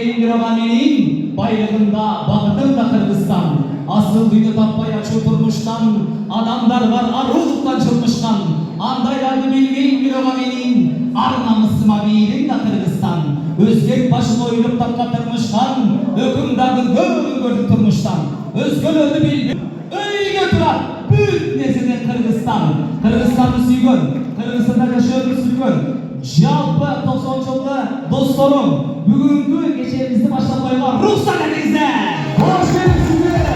Emiroğlu'nun bayrağında, bağrında Kırgızistan. Asıl düğünü tapmaya çötürmüşten, adamlar var aruluktan çılmıştan. Andaylardı bilgi Emiroğlu'nun, arnamışıma birin de Kırgızistan. Özgür başını oyulup tapkatırmıştan, hükümdarın gördük durmuştan. Özgürlüğünü bilgi, öyle götüren, büyük nesiden Kırgızistan. Kırgızistan'ı süygün, Kırgızistan'da yaşayanı süygün. Жалпы 90 жылғы достарым, бүгінгі кешемізді başlatмайға рұқсат етіңіздер. Қош келіпсіздер.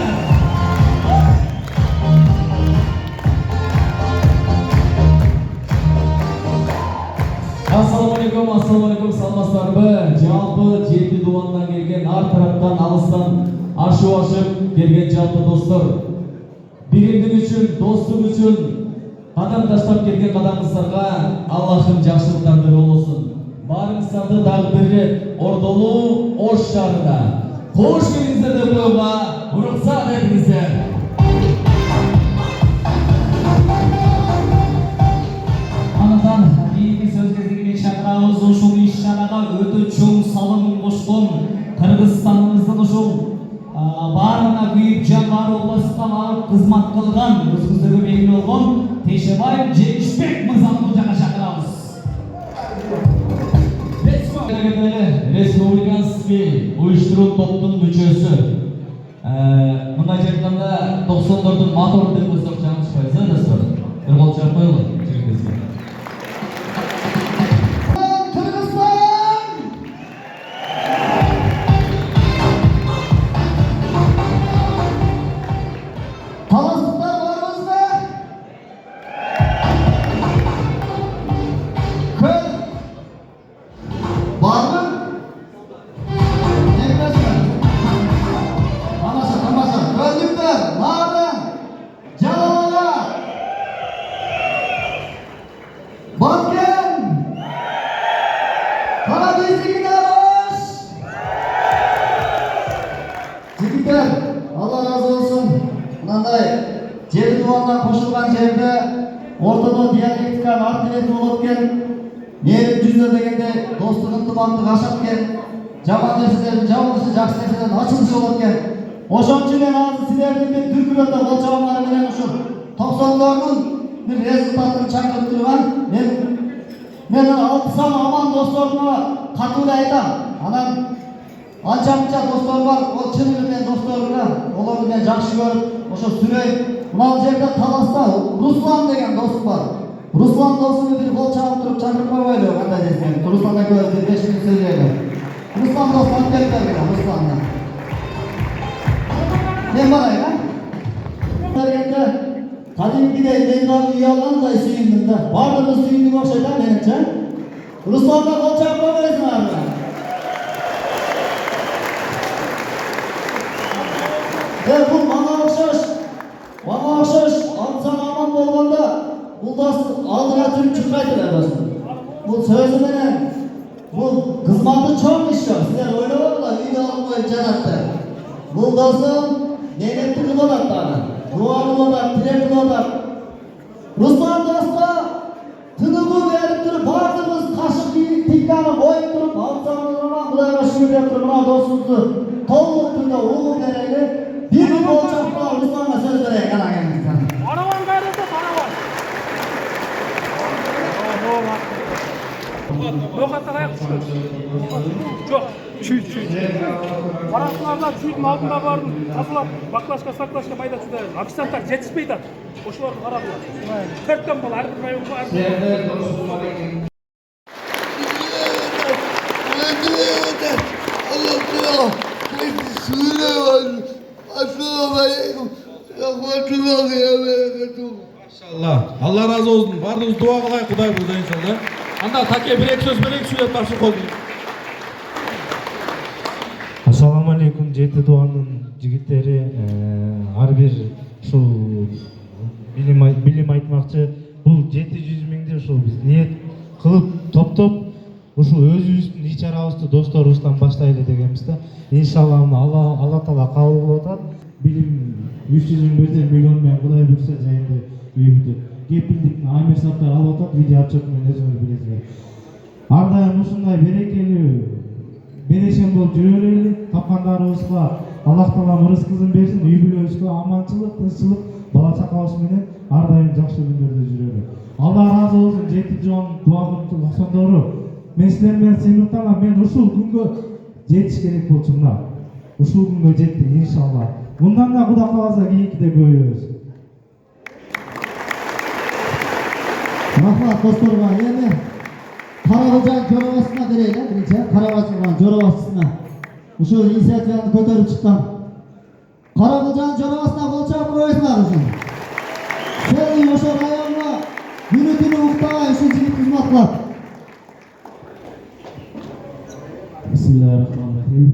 Ассалаумағалейкум, саламатсыздарбы? Жалпы жеті дуаннан келген, ар тараптан, алыстан ашып келген жалпы достар. Бирендік үшін, достық үшін қадам таштап келген қадамыңыздарға Аллахым жақсылықтарды болсын. Барыңыздарды дағы бір рет Ордолу Ош шарында қош келдіңіздер деп қоюға рұқсат етіңіздер. Анықтан кейінгі сөз кезегіне шақырабыз ушул иш-шараға өтө чоң салым кошкон Кыргызстаныбыздын ушул барына күйүп жан областына барып кызмат кылган өзүңүздөргө белгилүү болгон Тешебай Жеңишбек мырзаны бул жака чакырабыз. Республиканский уюштуруу топтун мүчөсү. Мындай айтканда 90-дордун мотору деп койсок жаңылышпайбыз, достор. Бир кол чыгып коелу жигиттерге. Allah razı olsun. Mынандай жети дуанга кошулган жерде ортодо диалектиканын артилети болуп экен. Мээрим жүздө дегенде достук ынтымактык ашат экен. Жаман нерселердин жабылышы, жакшы нерселердин ачылышы болот экен. Ошон үчүн азыр силердин бир дүркүрөтө кол чабуулары менен ушул 90-дордун бир результатын чаңдырып турган мен алтысам аман досторума катуу айтам. Анан анча-мынча достор бар, ол чын эле досторумда, олорду мен жакшы көрүп, ошо сүрөйм. Мына жерде Таласта Руслан деген досум бар. Руслан досумду бир кол чабып туруп чакырып койбойлу, кандай десем. Руслан экөөбүз бир 5 мүнөт сөйлөйлү. Руслан досум келип Русланга. Мен барайын, а? Бергенде кадимкидей мен дагы үй алгандай сүйүндүм да. Бардыгы сүйүндүк окшойт, а менимче. Русланга кол чабып койбойсуңарбы? Бұл мана окшош, ансаң аман болгондо бул дос алдыга жүрүп чыкпайт эле. Бул сөзү менен бул кызматы чоң иш. Силер ойлобойгула, үйдө алып коюп жатат. Бул досум немети кылып атат дагы. Дуа кылып атат, тилек кылып атат. Руслан доско тыныгуу берип туруп, баардыгыбыз кашык тикканы коюп туруп, ансаң Кудайга шүгүр деп туруп, мына досубузду толук түрдө улуу берели. Bir kol çapla Ruslan'a söz vereyim yana gelmişsen. Araban gayrıda araban. Yok hatta ayak düşüyor. Çok. Çüy. Arasınlarda çüydün altında vardım. Asılap, baklaşka, saklaşka mayda çüydü. Abistantar yetişmeydi. Oşulardı aradılar. Törtten bol, her bir mayın var. Maşallah. Allah razı olsun. Bardınız dua kılay Kuday burada inşallah. Anda take bir ek söz berek suya taşı koydu. Assalamu alaikum жети дуанын жигиттери. Ар бир ушул билим айтмакчы. Бул 700 миңди ушул биз ниет кылып топтоп ушул өзүбүздүн ич арабызды досторубуздан баштайлы дегенбиз да. Иншалла Алла Таала кабыл кылып атат. Билим 321 миллион менен Кудай буйрса жайында үйүбүздү. Кепилдикти Амир Саптар алып атат, видео отчет менен өзүңүз билесиздер. Ар дайым ушундай берекелүү берешен болуп жүрө берели. Тапкандарыбызга Аллах Таалам рызкысын берсин, үй бүлөбүзгө аманчылык, тынччылык, бала чакабыз менен ар дайым жакшы күндөрдө жүрөлү. Алла разы болсун, жети жон дуа ошондору. Мен силер менен сыймыктанам, мен ушул күнгө жетиш керек болчу мына. Ушул күнгө жеттик иншалла. Мындан да Кудай кааласа кийинкиде көбөйөбүз. Рахмат досторга. Эми Каракылжан жоробасына берели, биринчи Каракылжан жоробасына. Ушул инициативаны көтөрүп чыккан Каракылжан жоробасына кол чаап коесуңар ушул. Сен ошол районго күнү-түнү уктабай ушул жигит кызмат кылат. Бисмиллахиррахманиррахим.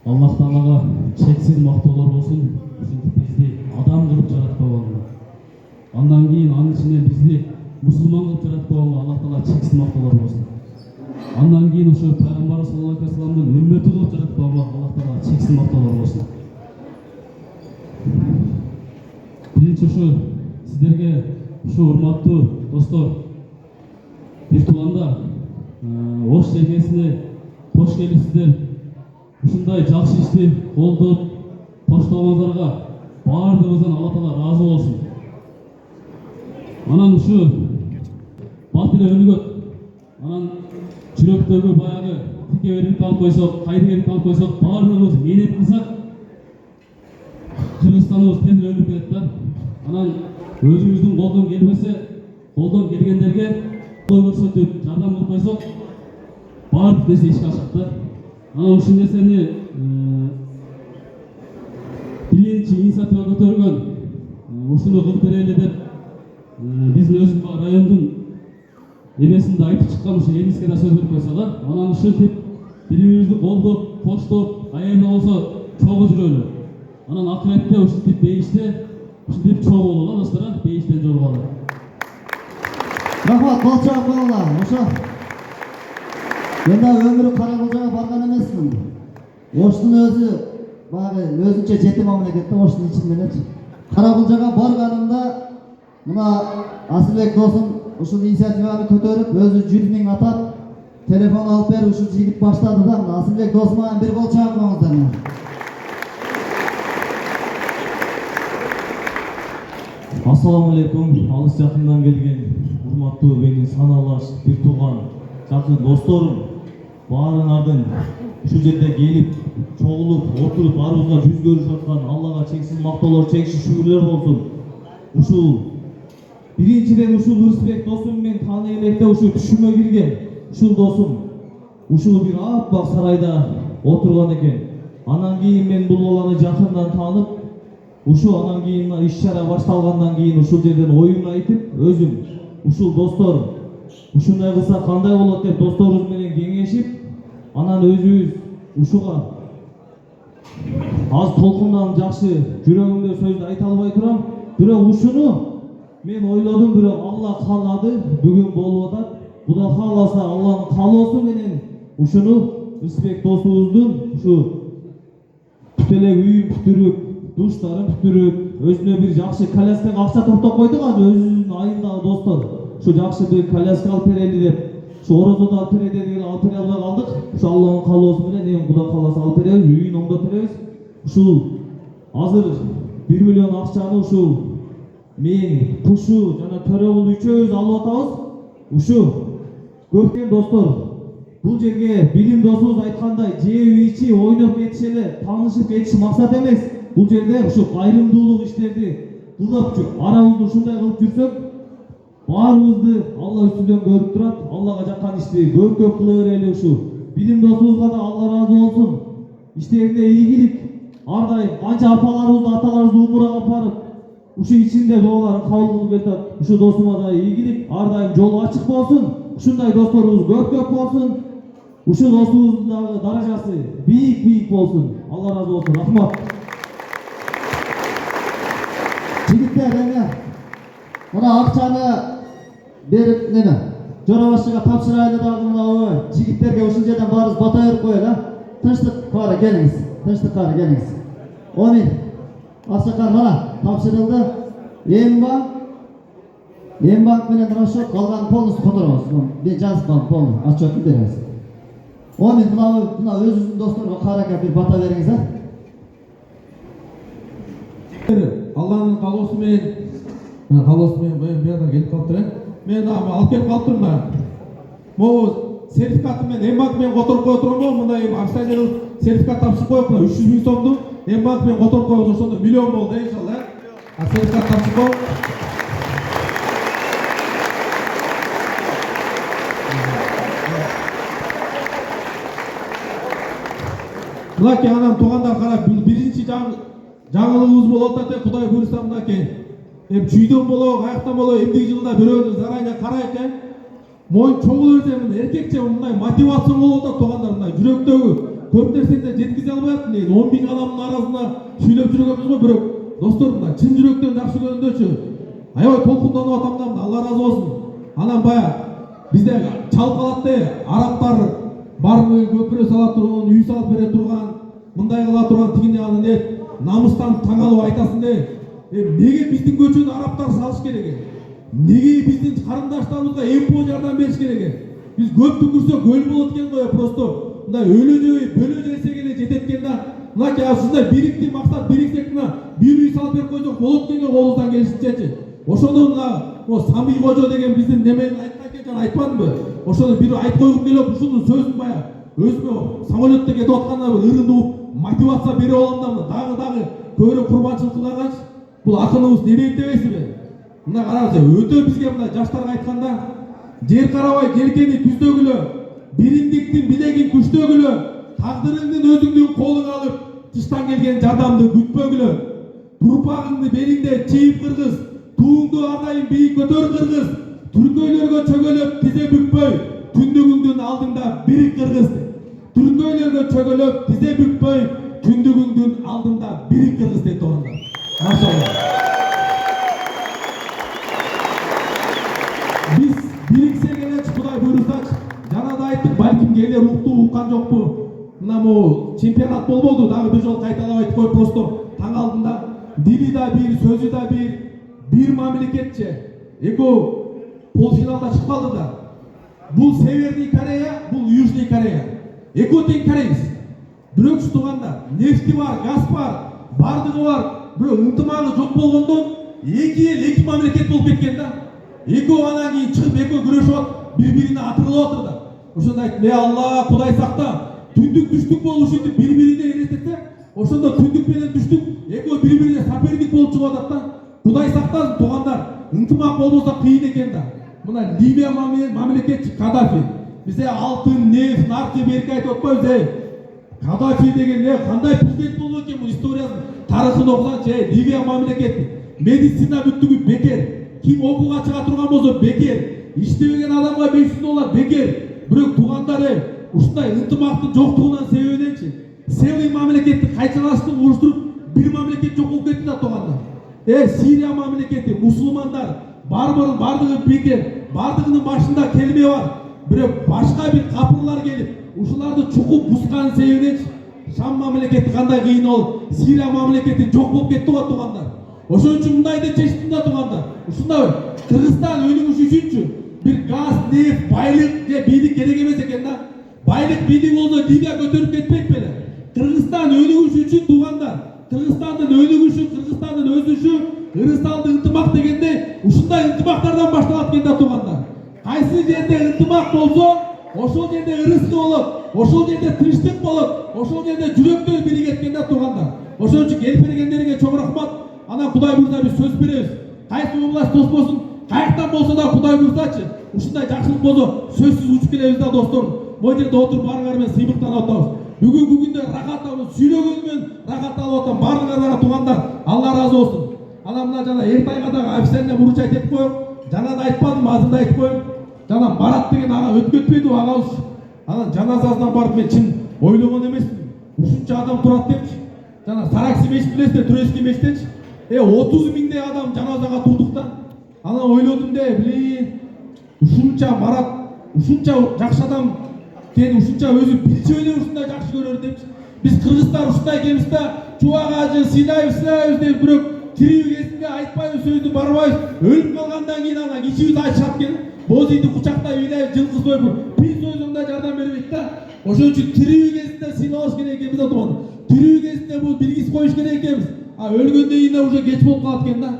Аллах Таалага чексиз мактоолор болсун. Ушинтип бизди адам кылып жаратканга. Андан кийин анын ичинен бизди мусулман кылып жаратканга Аллах Таала чексиз мактоолор болсун. Андан кийин ошо пайгамбар саллаллаху алейхи вассаламдын үммөтү кылып жаратканга Аллах Таала чексиз мактоолор болсун. Биринчи ошо сиздерге ушу урматтуу достор, бир туугандар, Ош жергесине кош келипсиздер. Ушундай жакшы ишти колдоп, коштогоңуздарга баардыгыбыздан Алла Таала разы болсун. Анан ушу бат эле өнүгөт. Анан жүрөктөгү баягы тикебердикти алып койсок, кайдыгердикти алып койсок, баардыгыбыз мээнет кылсак, Кыргызстаныбыз тез эле өнүгүп кетет да. Анан өзүбүздүн колдон келбесе, колдон келгендерге кол көрсөтүп, жардам кылып койсок, баардык нерсе ишке ашат да. Анан ушул нерсени биринчи инициатива көтөргөн, ушуну кылып берели деп биздин өзүбүз райондун эмесинде айтып чыккан ушу элибизге да сөз берип койсок, анан ушинтип бири-бирибизди колдоп, коштоп, аябай болсо чогуу жүрөлү. Анан акыретте ушинтип бейиште ушинтип чогуу бололу достор, бейиштен жолугалы. Рахмат, кол чаап коюңар. Ошо мен да өмүрү Каракылжага барган эмесмин. Оштун өзү баягы өзүнчө жети мамлекет да, Оштун ичинде элечи. Каракылжага барганымда мына Асылбек досум ушул инициативаны көтөрүп, өзү 100 миң атап, телефон алып берип ушул жигит баштады да. Мына Асылбек досума бир кол чаап коюңуздар. Ассаламу алейкум, алыс жакындан келген урматтуу менин саналаш бир тууган жакын досторум, баарыңардын ушул жерде келип, чогулуп, отуруп, баарыбызга жүз көрүшүп аткан Аллага чексиз мактоолор, чексиз шүгүрлөр болсун. Ушул биринчиден ушул Ырысбек досум мен тааный электе ушул түшүмө кирген ушул досум ушул бир аппак сарайда отурган экен. Анан кийин мен бул баланы жакындан таанып, ушу анан кийин иш-чара башталгандан кийин ушул жерден оюн айтып, өзүм ушул достор ушундай кылса кандай болот деп досторубуз менен кеңешип, анан өзүбүз ушуга аз толкундан жакшы жүрөгүмдө сөздү айта албай турам, бирок ушуну мен ойлодум, бирок Алла каалады, бүгүн болуп атат. Кудай кааласа Алланын каалоосу менен ушуну Ырысбек досубуздун ушу бүтелек үйүн бүтүрүп, душтарын бүтүрүп, өзүнө бир жакшы коляскага акча топтоп койдук азыр өзүбүздүн айындагы достор. Ушу жакшы бир коляска алып берели деп, ушу орозодо алып берели деп алып бере албай калдык. Ушу Алланын каалоосу менен эми Кудай кааласа алып беребиз, үйүн оңдоп беребиз. Ушул азыр 1 миллион акчаны ушул мен, Кушу жана Төрөгул үчөөбүз алып атабыз. Ушу көптөгөн достор, бул жерге билим досубуз айткандай, жеп ичи, ойноп кетиш эле, таанышып кетиш максат эмес. Бул жерде ушу кайрымдуулук иштерди кылып, арабызды ушундай кылып жүрсөк, баарыбызды Алла үстүнөн көрүп турат. Аллага жаккан ишти көп кыла берели. Ушу билим досубузга да Алла разы болсун. Иштеринде ийгилик, ар дайым канча апаларыбызды, аталарыбызды умурага алып барып, ушу ичинде дооларын кабыл кылып кетет. Ушу досума да ийгилик, ар дайым жолу ачык болсун. Ушундай досторубуз көп болсун. Ушу досубуздун дагы даражасы бийик болсун. Алла разы болсун. Рахмат. Жигиттер, эми мына акчаны берип неме жоробашчыга тапшырайлы дагы мына жигиттерге ушул жерден баарыбыз бата берип коелу. Тынчтык кары келиңиз. Тынчтык кары келиңиз. 10 миң акчакар мына тапшырылды. Эмбанк менен расчет калган полностью которобуз. Мен жазып калдым, полный отчетун беребиз. Омен мына өзүңүздүн досторго каракап бир бата бериңиз, а? Алланын каалоосу менен буяка келип калыптыр. Мен алып келип калыптырмын да. Могу сертификаты менен М-банк менен которуп кое турам, мындай акционерлик сертификат тапшырып коюп, 300 000 сомду М-банк менен которуп коюп, ошондо миллион болду иншалла. Сертификат тапшырып коюп. Мынакей анан туугандар карап, биринчи жаңылыгыбыз болуп атат. Кудай буйруса мынакей чүйдөн болобу, каяктан болобу, эмдиги жылда бирөөнү заранее карайык. Моюн чогулу берсе, эркекче мындай мотивация болуп атат туугандар, мындай жүрөктөгү көп нерсени жеткизе албай атат. 10 000 адамдын арасында сүйлөп жүргөнбүз го, бирок достор мындай чын жүрөктөн жакшы көргөндөчү аябай толкунданып атам да, Алла ыраазы болсун. Анан бая бизде чалкалат арабтар баарыбы көпүрө сала турган, үй салып бере турган, мындай кыла турган, тигине аны намыстан таң алып айтасың неге биздин көчөнү арабтар салыш керек? Неге биздин карындаштарыбызга МПО жардам бериш керек? Биз көп түкүрсөк өл болот экен го, просто мындай өлө жесек эле жетет экен да. Мынакей ушундай бирикти максат, бириксек бир үй салып берип койсок болот экен го, колубуздан келишинчечи. Ошондо Самый кожо деген биздин немени айткан экен, айтпадымбы? Ошону бир айтып койгум келип, ушунун сөзүн бая өзүмө самолетте кетип атканда ырынды угуп мотивация берип алам да, дагы көбүрөөк курбанчылык кылганчы. Бул акыныбыз не дейт дебейсизби? Мына караңыз, өтө бизге мына жаштарга айтканда, жер карабай желкени түздөгүлө, биримдиктин билегин күчтөгүлө, тагдырыңдын өзүңдүн колуңа алып, тыштан келген жардамды күтпөгүлө, турпагыңды белиңде чийип кыргыз, туңду ардайым бийик көтөр кыргыз, түркөйлөргө чөгөлөп тизе бүкпөй, түндүгүңдүн алдыңда бирик кыргыз. Түркөйлөргө чөгөлөп тизе бүкпөй, түндүгүңдүн алдында бирик кыргыз дейт туугандар. Машалла. Биз бириксек элечи, Кудай буйрусачы, жана да айттык, балким кээде уктуу уккан жокпу. Мына могу чемпионат болбоду, дагы бир жолу кайталап айтып коюп, просто таң алдында. Дили да бир, сөзү да бир мамлекетче. Эко полуфиналда чыгып калды да. Бул Северный Корея, бул Южный Корея. Эко тең карайбыз. Бирок туугандар, нефти бар, газ бар, бардыгы бар. Бирок ынтымагы жок болгондон эки эл, эки мамлекет болуп кеткен да. Эко анан кийин чыгып, эко күрөшүп атып, бири-бирине атырылып атыр да. Ошондо айттым, Алла, Кудай сакта, түндүк түштүк болуш үчүн бири-бирине элестетсе, ошондо түндүк менен түштүк, эко бири-бирине соперник болуп чыгып атат да. Кудай сактасын туугандар, ынтымак болбосо кыйын экен да. Мына Ливия мамлекетчи Кадафи, бизде алтын, нефть, наркы берки айтып атпайбыз, Кадафи деген кандай президент болду экен, бул историясын, тарыхын окусаңчы, Ливия мамлекети, медицина бүттүгү бекер, ким окууга чыга турган болсо бекер, иштебеген адамга $500 бекер. Бирок туугандар, ушундай ынтымактын жоктугунун себебиненчи, целый мамлекетти кайчалаштырып уруштуруп, бир мамлекет жок болуп кетти да туугандар. Сирия мамлекети, мусулмандар, бардыгы бекер, бардыгынын башында келме бар. Бирок башка бир капырлар келип, ушуларды чукуп бускан себебиненчи, Шам мамлекети кандай кыйын болуп, Сирия мамлекети жок болуп кетти го туугандар. Ошон үчүн мындай деп чечтим да туугандар. Ушундай Кыргызстан өнүгүш үчүнчү бир газ, нефть, байлык же бийлик керек эмес экен да. Байлык, бийлик болсо Ливия көтөрүп кетпейт беле. Кыргызстан өнүгүш үчүн туугандар, Кыргызстандын өнүгүшү, Кыргызстандын өсүшү, ырысалды ынтымак дегенде ушундай ынтымактардан башталат экен да туугандар. Кайсы жерде ынтымак болсо, ошол жерде ырыскы болот, ошол жерде тынчтык болот, ошол жерде жүрөктөр биригет экен да туугандар. Ошон үчүн келип бергендерге чоң рахмат. Анан Кудай буйруса биз сөз беребиз. Кайсы область тоспосун, каяктан болсо да Кудай буйрусачы, ушундай жакшылык болсо сөзсүз учуп келебиз да достор. Могу жерде отуруп баарыңар менен сыймыктанып атабыз. Бүгүнкү күндө рахат алып, сүйлөгөнүмөн рахат алып атам. Баарыңарга туугандар, Алла ыраазы болсун. Анан мына жана Эртайга дагы официально буручай айтып коем. Жана да айтпадым, азыр да айтып коем. Жана Марат деген ага өткөтпөйдү агабыз. Анан жаназасынан барып мен чын ойлогон эмесмин. Ушунча адам турат депчи. Жана Саракси мешіт билесиздер, Турецкий мешіттенчи. 30 000 адам жаназага турдук да. Анан ойлодум ушунча Марат, ушунча жакшы адам кен, ушунча өзү билчү эле ушундай жакшы көрөр депчи. Биз кыргыздар ушундай экенбиз да, чубагажы сыйлайбыз деп бирок тирүү кезинде айтпайбыз, сөздү барбайбыз. Өлүп калгандан кийин анан кичибиз айтышат экен. Бозийди кучактай ыйлайбыз, жылкы союп, бир сөзүңдө жардам бербейт да. Ошон үчүн тирүү кезинде сыйлаш керек экенбиз атаман. Тирүү кезинде бул билгиз коюш керек экенбиз. А өлгөндөн кийин уже кеч болуп калат экен да.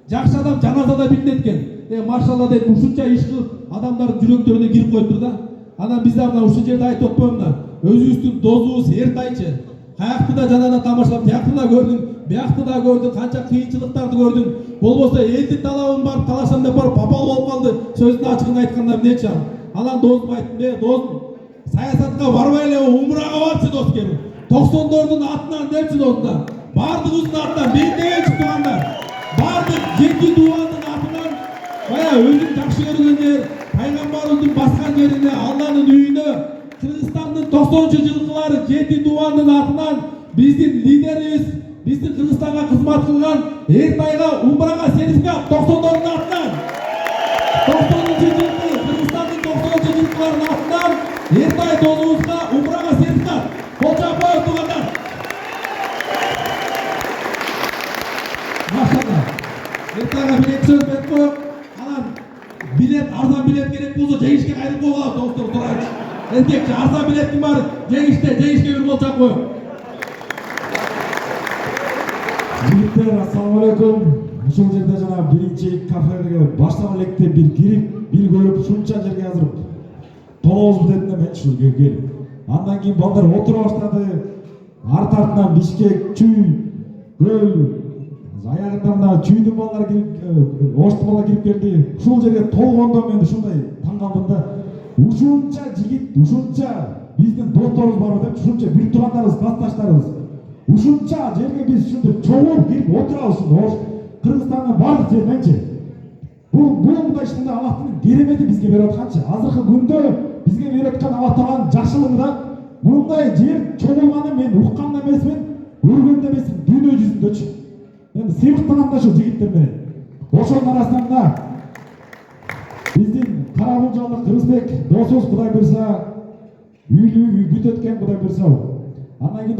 Жакшы адам жаназада билинет экен. Машалла дейт, ушунча иш кылып адамдардын жүрөктөрүнө кирип коюптур да. Анан биз дагы ушул жерде айтып атпаймынбы да. Өзүбүздүн досубуз Эртайчы. Каякты да жаназа тамашалап, биякты да көрдүң, биякты да көрдүң, канча кыйынчылыктарды көрдүң. Болбосо элдин талабын барып талашам деп барып папал болуп калды. Сөздүн ачыгын айтканда эмнечи? Анан досум айттым, досум, саясатка барбай эле умрага барчы дос кеби. 90-дордун атынан депчи досум да. Бардыгыбыздын атынан мен деген чыктыгандар. Бардык жети дубандын атынан бая өзүң жакшы көргөн жер, пайгамбарыбыздын баскан жерине, Алланын үйүнө, Кыргызстандын 90-жылкылары жети дубандын атынан биздин лидерибиз, биздин Кыргызстанга кызмат кылган Эртайга умрага сертификат 90-дордун атынан. 90-жылкы Кыргызстандын 90-жылкыларынын атынан Эртай досубузга умрага сертификат. Кол чаппайбыз туугандар. Машалла. Эртайга билет сөз берип коюп, анан билет, арзан билет керек болсо жеңишке кайрылып койгула достор, сурайчы. Эркекчи арзан билеттин баары жеңишке бир кол чап коюп. Жигиттер, ассаламу алейкум. Ушул жерде жана биринчи кафеге баштап электе бир кирип, бир көрүп, ушунча жерге азыр толобузбу дедим да мен ушул келип. Андан кийин балдар отура баштады. Артынан Бишкек, Чүй, Көл, аягында мына Чүйдүн балдары кирип, Оштун балдар кирип келди. Ушул жерге толгондо мен ушундай таң калдым да. Ушунча жигит, ушунча биздин досторубуз барбы деп, ушунча бир тугандарыбыз, классташтарыбыз. Ушунча жерге биз ушундай чогулуп кирип отурабыз. Кыргызстандын бардык жериненчи. Мындай ушундай Аллахтын керемети бизге берип атканчы. Азыркы күндө бизге берип аткан Аллах Тааланын жакшылыгы да мындай жер чогулганын мен уккан да эмесмин, көргөн да эмесмин дүйнө жүзүндөчү. Эми сыймыктанам да ушул жигиттер менен. Ошонун арасында биздин Карабулжалык Кыргызбек досубуз Кудай буйрса үйлүү бүт өткөн Кудай буйрса. Андан кийин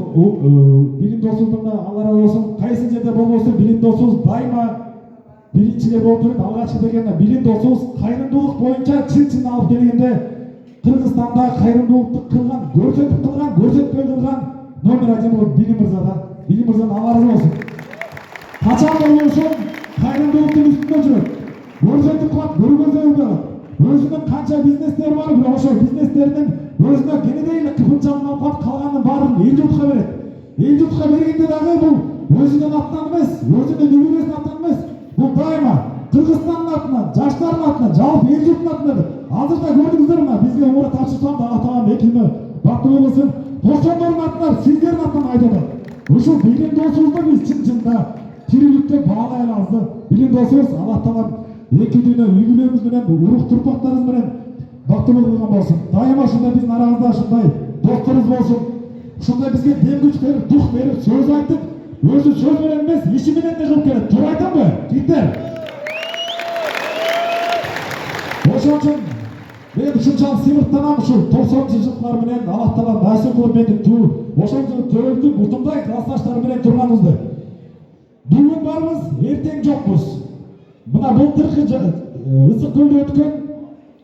билим досубуздун да Алла разы болсун, кайсы жерде болбосун билим досубуз дайыма биринчилер болуп жүрөт. Алгачкы дегенде билим досубуз кайрымдуулук боюнча чын алып келгенде Кыргызстанда кайрымдуулукту кылган, көрсөтпөй кылган номер один бул Билим мырза да. Билим мырзанын Алла разы болсун. Качан болбосун кайрымдуулуктун үстүндө жүрөт. Көрсөтүп кылат, көргөзөй кылат. Өзүнүн канча бизнестери бар, бирок ошол бизнестеринин өзүнө кенедей эле кыпынчалын алып калганын баарын эл журтка берет. Эл журтка бергенде дагы бул өзүнүн атынан эмес, өзүнүн үйрөсүнүн атынан эмес, бул дайыма Кыргызстандын атынан, жаштардын атынан, жалпы эл журттун атынан. Азырда көрдүңүздөр мына бизге умура тапшырсам да Алла Таалам экилме бактылуу болсун. 90-дордун атынан, сиздердин атынан айтып атат. Ушул билим досубузду биз чын-чынында тирүүлүктө баалай алабыз. Билим досубуз Алла Таалам эки дүйнө үй-бүлөбүз менен, урук турпактарыбыз менен бактылуу кылган болсун. Дайыма ушундай биздин арабызда ушундай досторубуз болсун. Ушундай бизге дем күч берип, дух берип, сөз айтып, өзү сөз менен эмес, иши менен да кылып келет. Туура айтамбы, жигиттер? Ошон үчүн мен ушунчалык сыймыктанам ушул 90-жылкылар менен Алла Таала насип кылып мени ошол төрөлтүп ушундай классташтар менен турганыбызды. Бүгүн барбыз, эртең жокпуз. Мына былтыркы ысык көлдө өткөн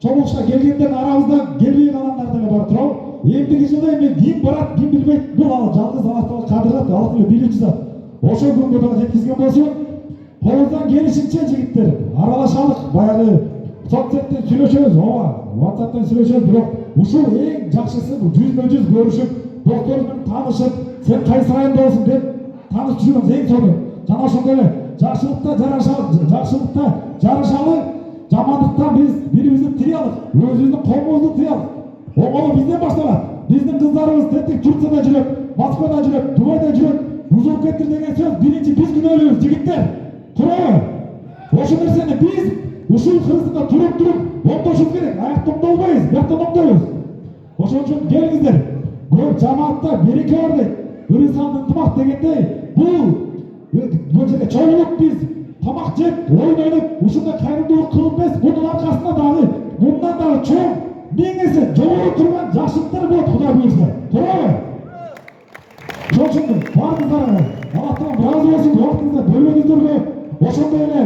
чогулушка келгендердин арабызда келбей калгандар деле бар туурабы? Эмдиги жылы эми ким барат, ким билбейт. Бул жалгыз Алла Таала кадырлап, алып эле билүүчү зат. Ошол күнгө дагы жеткизген болсун, колубуздан келишинче жигиттер аралашалык, баягы соцсеттен сүйлөшөбүз, WhatsApp'тан сүйлөшөбүз, бирок ушул эң жакшысы бул жүзмө-жүз көрүшүп, досторубуз менен таанышып, сен кайсы райондосуң деп таанышып жүрөбүз эң сонун. Жана ошондой эле жакшылыкта жарашалы, жамандыктан биз бирибизди тыялык, өзүбүздүн коомубузду тыялык. Оңолу бизден башталат. Биздин кыздарыбыз тетик Турцияда жүрөт, Москвада жүрөт, Дубайда жүрөт. Бузулуп кеттир деген сөз биринчи биз күнөөлүүбүз, жигиттер. Туурабы? Ошол нерсени биз ушул Кыргызстанда туруп оңдошубуз керек. Аяктан оңдолбойбуз, бияктан оңдойбуз. Ошон үчүн келиңиздер. Көп жамаатта береке бар дейт. Ырысанды ынтымак дегендей, бул жерге чогулуп биз тамак жеп, ойнойнуп, ушундай кайрымдуулук кылып эмес, мунун аркасында дагы мындан дагы чоң миң эсе жогору турган жакшылыктар болот, Кудай буйрса. Туурабы? Ошон үчүн баарыңыздарга Алла Таалам разы болсун, убактыңызды бөлгөнүңүздөргө. Ошондой эле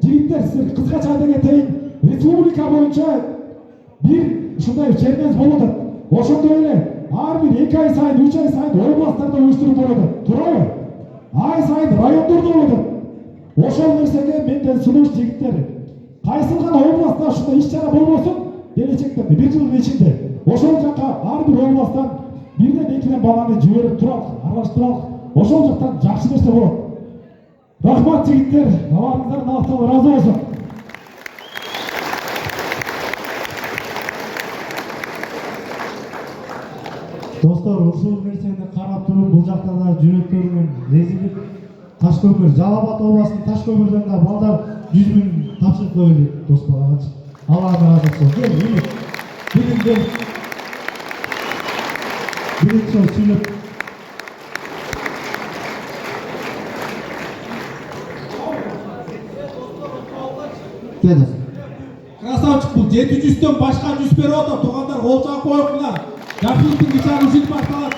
жигиттер, сиздерге кыскача айта кетейин, республика боюнча бир ушундай чемпионат болуп атат. Ошондой эле ар бир 2 ай сайын 3 ай сайын областтарда уюштуруп болот туурабы ай сайын райондордо болот ошол нерсеге менден сунуш жигиттер кайсы гана областта ушундай иш чара болбосун келечекте бир жылдын ичинде ошол жака ар бир областтан бирден экиден баланы жиберип туралык аралаштыралык ошол жактан жакшы нерсе болот рахмат жигиттер абарыңыздардан алла таала ыраазы болсун Достор, ушул нерсени карап туруп бул жакта да жүрөктөрүнүн резилик Ташкөмүр, Жалал-Абад областынын Ташкөмүрдөн да балдар 100 000 тапшырып коюлду дос балагачы. Аллах ыраазы болсун. Билимдер. Биринчи сүйлөп. Келді. Красавчик, бұл 700-тен башқа 100 беріп отыр. Туғандар қол жағып қойып мына. Жапиловтың ишары жыл башталады.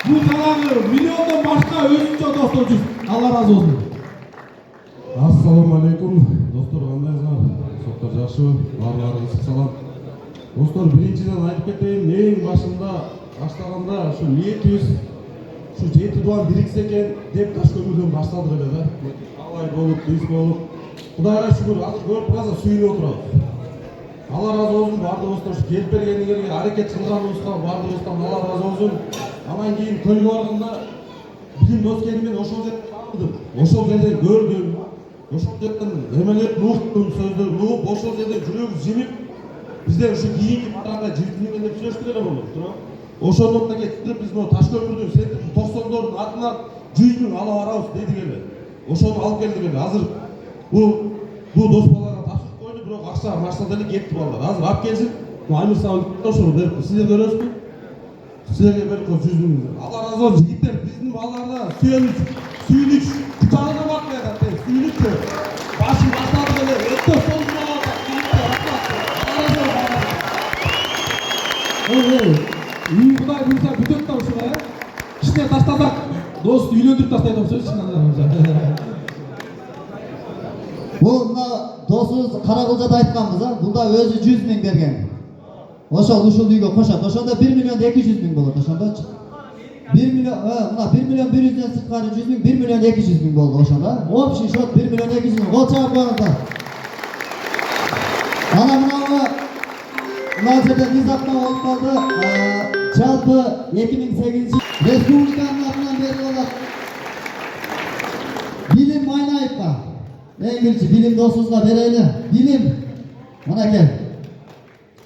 Бұл қалағы миллиондан башқа өзінше достар 100. Алла разы болсын. Ассаламу алейкум. Достор, қандайсыздар? Соқтар жақсы, барларыңызға салам. Достор, биринчиден айтып кетейин, эң башында баштаганда ушу ниетибиз ушу 7 дуан бириксе экен деп Ташкөмүрдөн башталдык эле да. Алай болуп, түз болуп. Кудайга шүгүр, азыр көрүп турасыз, сүйүнүп отурабыз. Алла разы болсун, бардык достор, ушу келип бергениңерге, аракет кылганыбызга бардыгыбыздан Алла разы болсун. Анан кийин көлгө барганда билим доскени мен ошол жерде таныдым. Ошол жерден көрдүм. Ошол жерден эмелеп уктум, сөздөрүн угуп, ошол жерден жүрөгүм жимип, биздер ушу кийинки барганда жигитиң менен сүйлөштүк эле болду, туурабы? Ошондон да кетип биз могу Ташкөмүрдүн сендирдин 90дордун атынан 100 000 ала барабыз дедик эле. Ошону алып келдик эле. Азыр бул дос балага тапшырып койду, бирок акча машина деле кетти балдар. Азыр алып келсин, Аймыр сабын ошону берип, сиздер көрөсүзбү? Сиздерге берип коюп 100 000. Алла разы болсун, жигиттер, биздин балдарда сүйүнүч кутагына батпай атат, сүйүнүч башын баштадык эле, өтө солдун алып атат, жигиттер, рахмат. Алла разы болсун. Үй Құдай бұйырса бүтөт та ушуга, кичине таштасак, досты үйлөндүрүп тастайт окшойт чынында. Бұл мына досыбыз Каракулжада айтканбыз, бұнда өзү 100 000 берген. Ошол ушул үйгө кошот. Ошондо 1 200 000 болот ошондочу. 1 миллион, мына 1 100 000 сырткары 100 000, 1 200 000 болду ошондо. Общий счет 1 200 000. Кол чаап коюңуздар. Ana mına жерде низапма болуп калды. Жалпы 2008 республиканын атынан берип алат. Билим Майнаевка. Эң биринчи билим досубузга берели. Билим. Мынакей.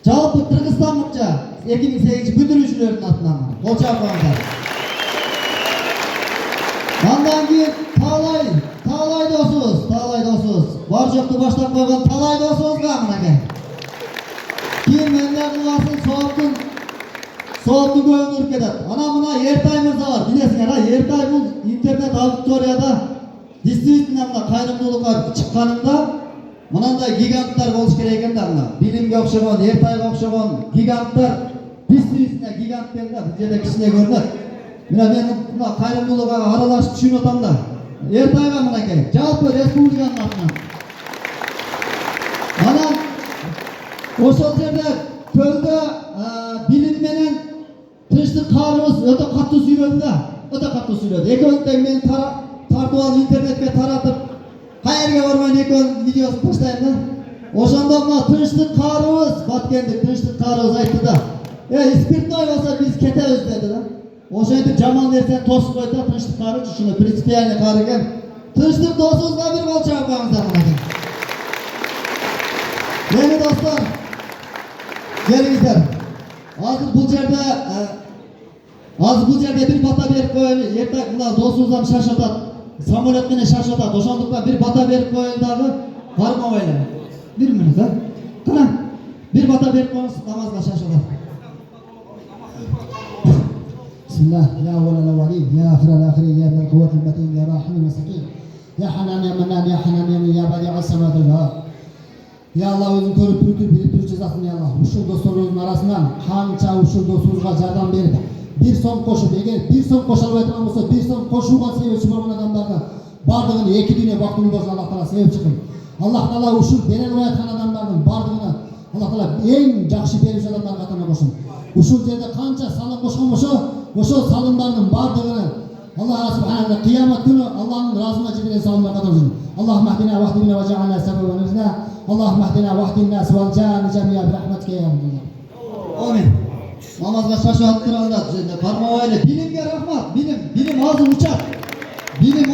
Жалпы Кыргызстан мурча 2008 бүтүрүүчүлөрдүн атынан. Кол чаап коюңуздар. Андан кийин Талай досубуз. Бар жокту баштап койгон Талай досубузга мынакей. Кийин менден кыласын сооптун көңүл кетет. Ана мына Эртай мырза бар, билесиңер, Эртай бул интернет аудиторияда действительно мына кайрымдуулукка чыкканында мынандай гиганттар болуш керек экен да мына. Билимге окшогон, Эртайга окшогон гиганттар действительно гигант да бул жерде кичине көрүнөт. Мына мен мына кайрымдуулукка аралашып түшүнүп атам да. Эртайга мынакей, жалпы республиканын атынан. Анан ошол жерде көлдө билим менен тынчтык каарыбыз өтө катуу сүйлөдү. Экөөнү тең мен тартып алып интернетке таратып, кайерге барбайын экөөнүн видеосун таштайм да. Ошондо мына тынчтык каарыбыз, Баткендик тынчтык каарыбыз айтты да. Спиртной болсо биз кетебиз деди да. Ошентип жаман нерсени тосуп койду да, тынчтык каарыбыз ушуну принципиальный каар экен. Тынчтык досубузга бир кол чаап коюңуздар мынакей. Мени достор, келиңиздер. Азыр бул жерде бир бата берип коелу. Эртең мына досубуздан шашатат. Самолет менен шашатат. Ошондуктан бир бата берип коелу дагы. Бармабайлы. Бир мүнөт, Кана. Бир бата берип коюңуз, намазга шашатат. Bismillah. Ya awwalal awwalin, ya akhiral akhirin, ya dzal quwwatil matin, ya rahimul masakin. Ya hanan ya mannan, ya hanan ya badi'us samawati wal ard. Ya Allah özün körüp bilip turjasın ya Allah. Ушул досторубуздун арасынан канча ушул досубузга жардам берип, 1 сом кошуп, эгер 1 сом коша албай турган болсо, 1 сом кошууга себепчи болгон адамдарга бардыгын 2 дүйнө бактылуу болсун Аллах Таала себепчи кылсын. Аллах Таала ушул бере албай аткан адамдардын бардыгына Аллах Таала эң жакшы берүүчү адамдар катарына кошсун. ушул жерде канча салым кошкон болсо ошол салымдардын баардыгын Аллах Subhanahu kıyamet günü Allah'ın razına cebine salımlar katılsın. Allahümme ahdina ve ahdina ve cealna sebeben rizna. Allahümme ahdina ve ahdina suval cani cemiya bir rahmetke ya Allah. Amin. Namazga şaşı attıranda parmağı öyle. Bilimge rahmat. Bilim ağzı uçak. Bilim